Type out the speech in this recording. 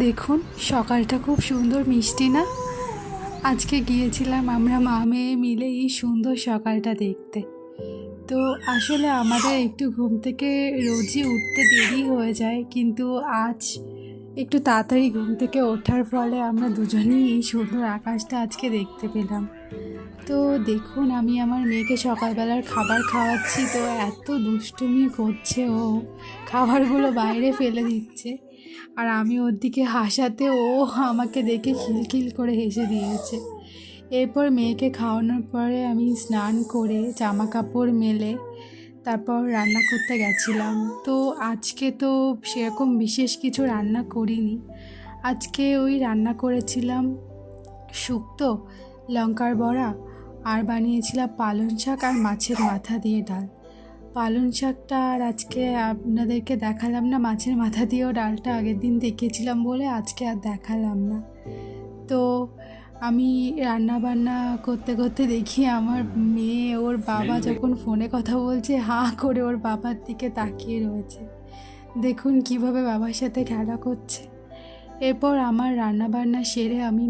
দেখুন সকালটা খুব সুন্দর মিষ্টি না? আজকে গিয়েছিলাম আমরা মা মেয়ে মিলে এই সুন্দর সকালটা দেখতে। তো আসলে আমাদের একটু ঘুম থেকে রোজই উঠতে দেরি হয়ে যায়, কিন্তু আজ একটু তাড়াতাড়ি ঘুম থেকে ওঠার ফলে আমরা দুজনেই এই সুন্দর আকাশটা আজকে দেখতে পেলাম। তো দেখুন আমি আমার মেয়েকে সকালবেলার খাবার খাওয়াচ্ছি, তো এত দুষ্টুমি করছে ও, খাবারগুলো বাইরে ফেলে দিচ্ছে। আর আমি ওর দিকে হাসাতে ও আমাকে দেখে খিলখিল করে হেসে দিয়েছে। এরপর মেয়েকে খাওয়ানোর পরে আমি স্নান করে জামা কাপড় মেলে তারপর রান্না করতে গেছিলাম। তো আজকে তো সেরকম বিশেষ কিছু রান্না করিনি। আজকে ওই রান্না করেছিলাম শুক্তো, লঙ্কার বড়া, আর বানিয়েছিলাম পালং শাক আর মাছের মাথা দিয়ে ডাল। পালং শাকটা আর আজকে আপনাদেরকে দেখালাম না, মাছের মাথা দিয়েও ডালটা আগের দিন দেখিয়েছিলাম বলে আজকে আর দেখালাম না। তো আমি রান্না বান্না করতে করতে দেখি আমার মেয়ে ওর বাবা যখন ফোনে কথা বলছে হাঁ করে ওর বাবার দিকে তাকিয়ে রয়েছে। দেখুন কিভাবে বাবার সাথে খেলা করছে। এরপর আমার রান্না বান্না সেরে আমি